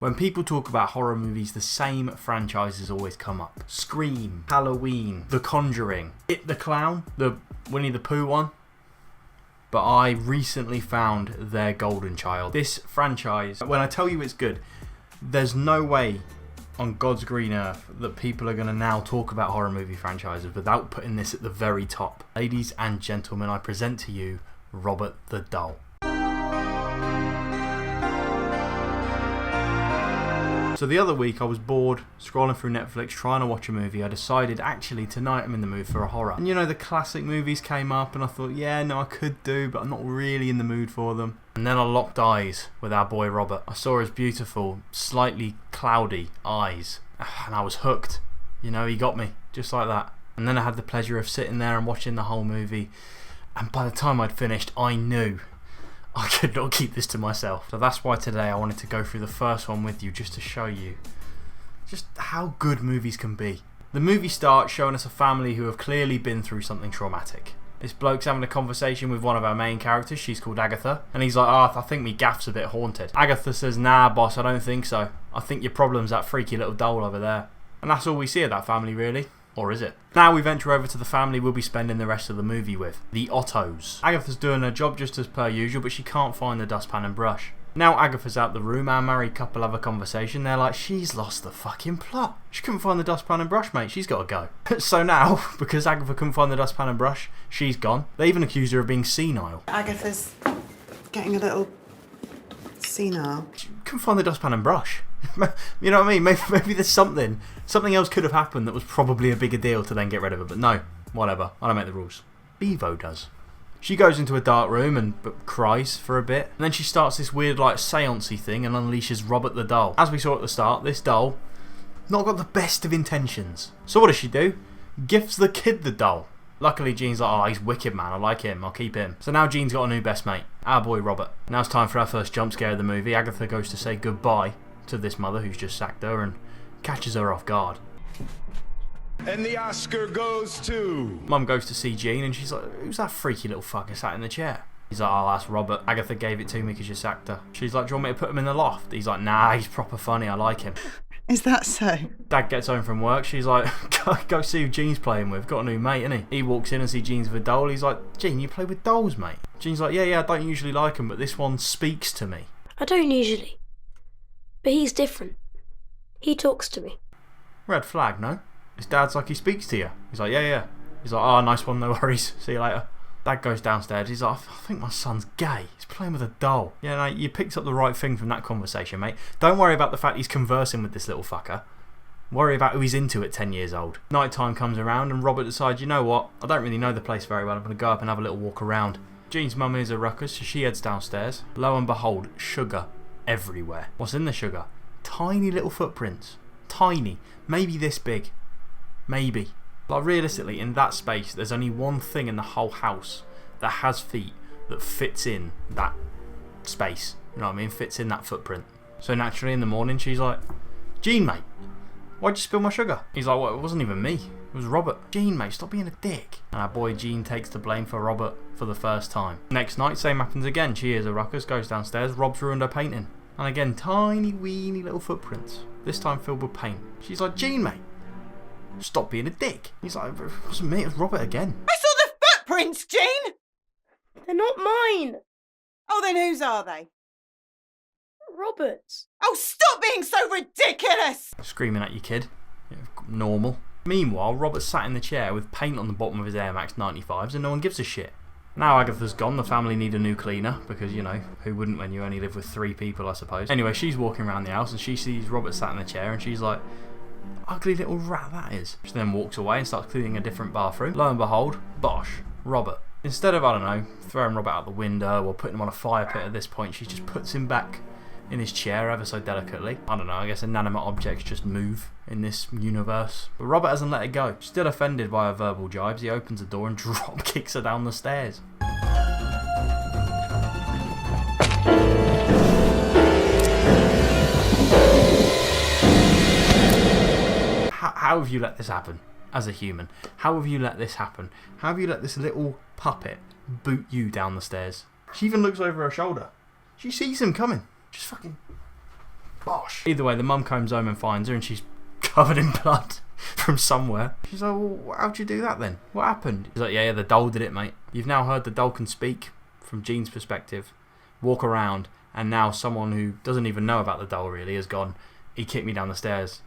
When people talk about horror movies, the same franchises always come up. Scream, Halloween, The Conjuring, It the Clown, the Winnie the Pooh one. But I recently found their golden child. This franchise, when I tell you it's good, there's no way on God's green earth that people are going to now talk about horror movie franchises without putting this at the very top. Ladies and gentlemen, I present to you Robert the Doll. So the other week I was bored, scrolling through Netflix, trying to watch a movie. I decided actually tonight I'm in the mood for a horror. And you know, the classic movies came up and I thought, yeah, no, I could do, but I'm not really in the mood for them. And then I locked eyes with our boy Robert. I saw his beautiful, slightly cloudy eyes and I was hooked. You know, he got me, just like that. And then I had the pleasure of sitting there and watching the whole movie. And by the time I'd finished, I knew I could not keep this to myself. So that's why today I wanted to go through the first one with you, just to show you just how good movies can be. The movie starts showing us a family who have clearly been through something traumatic. This bloke's having a conversation with one of our main characters. She's called Agatha. And he's like, oh, I think me gaff's a bit haunted. Agatha says, nah boss, I don't think so. I think your problem's that freaky little doll over there. And that's all we see of that family really. Or is it? Now we venture over to the family we'll be spending the rest of the movie with. The Ottos. Agatha's doing her job just as per usual, but she can't find the dustpan and brush. Now Agatha's out the room, our married couple have a conversation. They're like, she's lost the fucking plot. She couldn't find the dustpan and brush, mate. She's got to go. So now, because Agatha couldn't find the dustpan and brush, she's gone. They even accused her of being senile. Agatha's getting a little senile. She couldn't find the dustpan and brush. You know what I mean? Maybe there's something else could have happened that was probably a bigger deal to then get rid of it. But no, whatever. I don't make the rules. Bevo does. She goes into a dark room and cries for a bit. And then she starts this weird like seance-y thing and unleashes Robert the Doll. As we saw at the start, this doll not got the best of intentions. So what does she do? Gifts the kid the doll. Luckily Jean's like, oh, he's wicked man, I like him, I'll keep him. So now Jean's got a new best mate, our boy Robert. Now it's time for our first jump scare of the movie. Agatha goes to say goodbye to this mother who's just sacked her and catches her off guard. And the Oscar goes to... Mum goes to see Jean and she's like, who's that freaky little fucker sat in the chair? He's like, oh, that's Robert. Agatha gave it to me because you sacked her. She's like, do you want me to put him in the loft? He's like, nah, he's proper funny, I like him. Is that so? Dad gets home from work. She's like, go see who Jean's playing with. Got a new mate, innit? He walks in and sees Jean's with a doll. He's like, Jean, you play with dolls, mate? Jean's like, yeah, I don't usually like them, but this one speaks to me. I don't usually. But he's different. He talks to me. Red flag, no? His dad's like, he speaks to you. He's like, yeah. He's like, oh, nice one, no worries. See you later. Dad goes downstairs. He's like, I think my son's gay. He's playing with a doll. Yeah, no, you picked up the right thing from that conversation, mate. Don't worry about the fact he's conversing with this little fucker. Worry about who he's into at 10 years old. Night time comes around and Robert decides, you know what? I don't really know the place very well. I'm going to go up and have a little walk around. Jean's mum is a ruckus, so she heads downstairs. Lo and behold, sugar everywhere. What's in the sugar? Tiny little footprints. Tiny. Maybe this big. Maybe. Like realistically, in that space, there's only one thing in the whole house that has feet that fits in that space. You know what I mean? Fits in that footprint. So naturally in the morning, she's like, Jean, mate, why'd you spill my sugar? He's like, well, it wasn't even me. It was Robert. Jean, mate, stop being a dick. And our boy Jean takes the blame for Robert for the first time. Next night, same happens again. She hears a ruckus, goes downstairs. Rob's ruined her painting. And again, tiny, weeny little footprints. This time filled with paint. She's like, Jean, mate, stop being a dick. He's like, it wasn't me, it was Robert again. I saw the footprints, Jean! They're not mine. Oh, then whose are they? Robert's. Oh, stop being so ridiculous! Screaming at your kid. Yeah, normal. Meanwhile, Robert sat in the chair with paint on the bottom of his Air Max 95s and no one gives a shit. Now Agatha's gone, the family need a new cleaner because, you know, who wouldn't when you only live with 3 people, I suppose. Anyway, she's walking around the house and she sees Robert sat in the chair and she's like, ugly little rat that is. She then walks away and starts cleaning a different bathroom. Lo and behold, bosh, Robert. Instead of, I don't know, throwing Robert out the window or putting him on a fire pit at this point, she just puts him back in his chair ever so delicately. I don't know, I guess inanimate objects just move in this universe. But Robert hasn't let it go. Still offended by her verbal jibes, he opens the door and drop kicks her down the stairs. How have you let this happen as a human? How have you let this happen? How have you let this little puppet boot you down the stairs? She even looks over her shoulder. She sees him coming. Just fucking Bosh. Either way, the mum comes home and finds her and she's covered in blood from somewhere. She's like, well, how'd you do that then? What happened? He's like, yeah, the doll did it, mate. You've now heard the doll can speak from Jean's perspective, walk around, and now someone who doesn't even know about the doll really has gone, he kicked me down the stairs.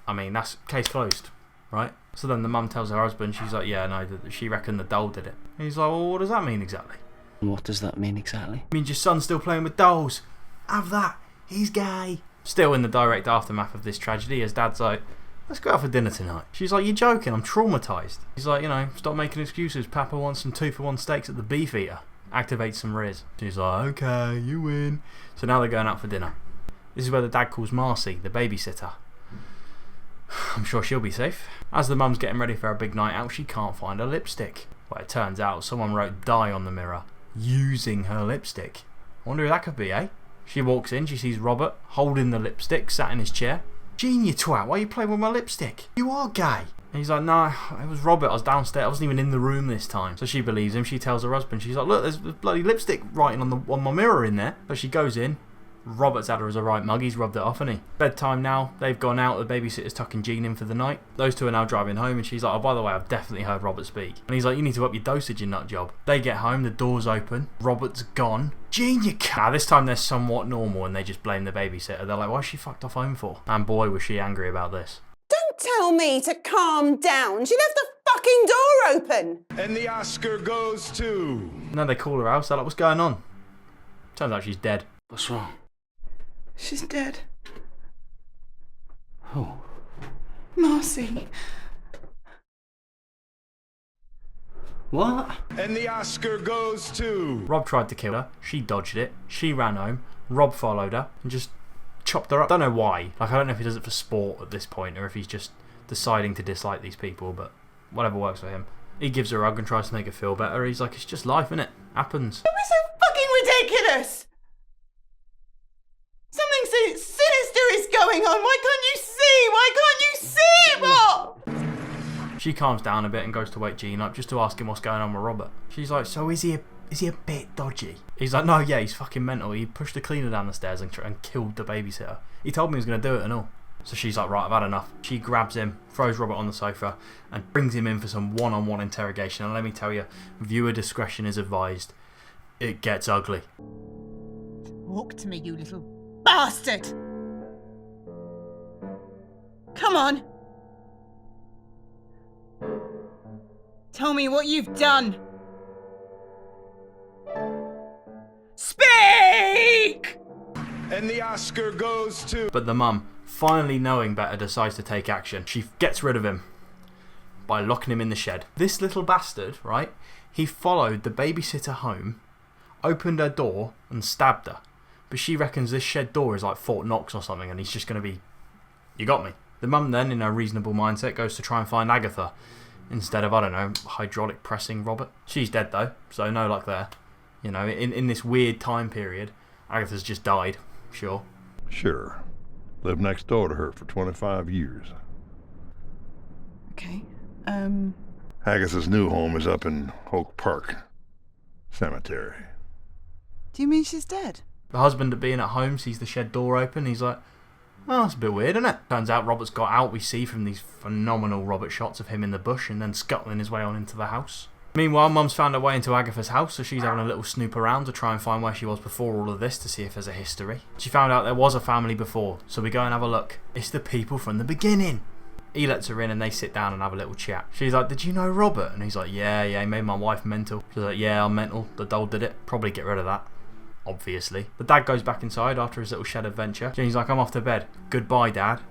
I mean, that's case closed, right? So then the mum tells her husband, she's like, yeah, no, she reckoned the doll did it. And he's like, well, what does that mean exactly? What does that mean exactly? It means your son's still playing with dolls. Have that. He's gay. Still in the direct aftermath of this tragedy, his dad's like, let's go out for dinner tonight. She's like, you're joking, I'm traumatised. He's like, you know, stop making excuses. Papa wants some 2-for-1 steaks at the Beefeater. Activate some Riz. She's like, okay, you win. So now they're going out for dinner. This is where the dad calls Marcy, the babysitter. I'm sure she'll be safe. As the mum's getting ready for her big night out, she can't find her lipstick. Well, it turns out someone wrote die on the mirror using her lipstick. Wonder who that could be, eh? She walks in, she sees Robert holding the lipstick, sat in his chair. Jean, you twat, why are you playing with my lipstick? You are gay. And he's like, no, it was Robert, I was downstairs, I wasn't even in the room this time. So she believes him, she tells her husband, she's like, look, there's bloody lipstick writing on my mirror in there. So she goes in, Robert's had her as a right mug, he's rubbed it off, hasn't he? Bedtime now, they've gone out, the babysitter's tucking Jean in for the night. Those two are now driving home and she's like, oh, by the way, I've definitely heard Robert speak. And he's like, you need to up your dosage, you nut job. They get home, the door's open, Robert's gone. Jean, you can't. Now, this time they're somewhat normal and they just blame the babysitter. They're like, why's she fucked off home for? And boy, was she angry about this. Don't tell me to calm down. She left the fucking door open. And the Oscar goes to... And then they call her house, they're like, what's going on? Turns out she's dead. What's wrong? She's dead. Who? Marcy. What? And the Oscar goes to... Rob tried to kill her, she dodged it, she ran home, Rob followed her and just chopped her up. Don't know why. Like, I don't know if he does it for sport at this point or if he's just deciding to dislike these people, but whatever works for him. He gives her a hug and tries to make her feel better. He's like, it's just life, innit? Happens. Don't be so fucking ridiculous. Something sinister is going on. Why can't you see? Why can't you see, Rob? She calms down a bit and goes to wake Jean up just to ask him what's going on with Robert. She's like, so is he a bit dodgy? He's like, no, yeah, he's fucking mental. He pushed the cleaner down the stairs and killed the babysitter. He told me he was going to do it and all. So she's like, right, I've had enough. She grabs him, throws Robert on the sofa and brings him in for some one-on-one interrogation. And let me tell you, viewer discretion is advised. It gets ugly. Talk to me, you little bastard. Come on. Tell me what you've done. Speak! And the Oscar goes to... But the mum, finally knowing better, decides to take action. She gets rid of him by locking him in the shed. This little bastard, right, he followed the babysitter home, opened her door and stabbed her. But she reckons this shed door is like Fort Knox or something and he's just going to be, you got me. The mum then, in her reasonable mindset, goes to try and find Agatha instead of, I don't know, hydraulic pressing Robert. She's dead though, so no luck there. You know, in this weird time period, Agatha's just died, sure. Sure. Lived next door to her for 25 years. Okay, Agatha's new home is up in Oak Park Cemetery. do you mean she's dead? The husband being at home sees the shed door open. He's like, oh, that's a bit weird, isn't it? Turns out Robert's got out. We see from these phenomenal Robert shots of him in the bush and then scuttling his way on into the house. Meanwhile, Mum's found her way into Agatha's house, so she's having a little snoop around to try and find where she was before all of this to see if there's a history. She found out there was a family before, so we go and have a look. It's the people from the beginning. He lets her in and they sit down and have a little chat. She's like, did you know Robert? And he's like, yeah, he made my wife mental. She's like, yeah, I'm mental. The doll did it. Probably get rid of that. Obviously. The dad goes back inside after his little shed adventure. Jenny's like, I'm off to bed. Goodbye, Dad.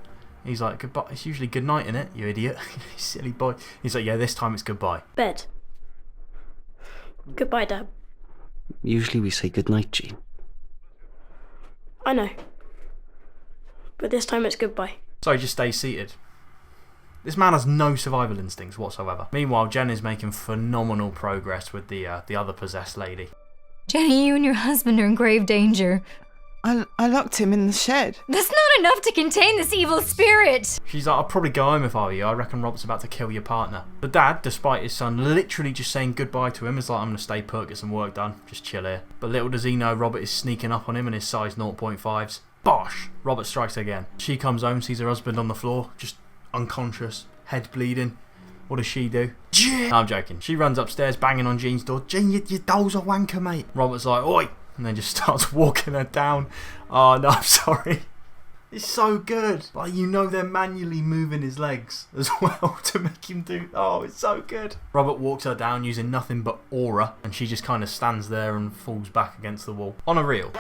He's like, goodbye. It's usually good night, innit, you idiot? Silly boy. He's like, yeah, this time it's goodbye. Bed. Goodbye, Dad. Usually we say goodnight, Jean. I know. But this time it's goodbye. So he just stays seated. This man has no survival instincts whatsoever. Meanwhile, Jen is making phenomenal progress with the other possessed lady. Jenny, you and your husband are in grave danger. I locked him in the shed. That's not enough to contain this evil spirit! She's like, I'd probably go home if I were you. I reckon Robert's about to kill your partner. The dad, despite his son literally just saying goodbye to him, is like, I'm going to stay put, get some work done, just chill here. But little does he know Robert is sneaking up on him in his size 0.5s. Bosh! Robert strikes again. She comes home, sees her husband on the floor, just unconscious, head bleeding. What does she do? No, I'm joking. She runs upstairs, banging on Jean's door. Jean, your doll's a wanker, mate. Robert's like, oi! And then just starts walking her down. Oh, no, I'm sorry. It's so good. Like, you know they're manually moving his legs as well to make him do... Oh, it's so good. Robert walks her down using nothing but aura, and she just kind of stands there and falls back against the wall. On a reel.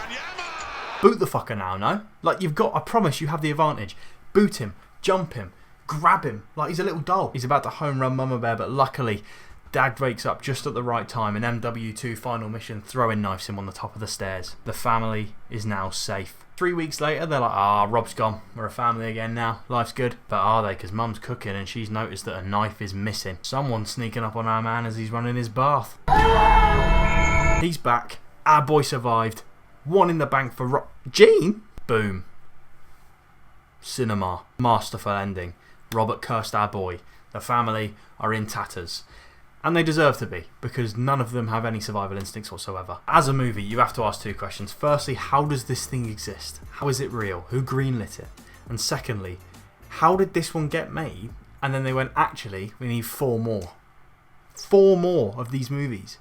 Boot the fucker now, no? Like, you've got... I promise you have the advantage. Boot him. Jump him. Grab him. Like, he's a little doll. He's about to home run Mama Bear, but luckily... Dad wakes up just at the right time, and MW2 final mission throwing knives him on the top of the stairs. The family is now safe. 3 weeks later, they're like, Rob's gone. We're a family again now. Life's good. But are they? Because Mum's cooking and she's noticed that a knife is missing. Someone's sneaking up on our man as he's running his bath. He's back. Our boy survived. One in the bank for Jean? Boom. Cinema. Masterful ending. Robert cursed our boy. The family are in tatters. And they deserve to be, because none of them have any survival instincts whatsoever. As a movie, you have to ask two questions. Firstly, how does this thing exist? How is it real? Who greenlit it? And secondly, how did this one get made? And then they went, actually, we need 4 more. 4 more of these movies.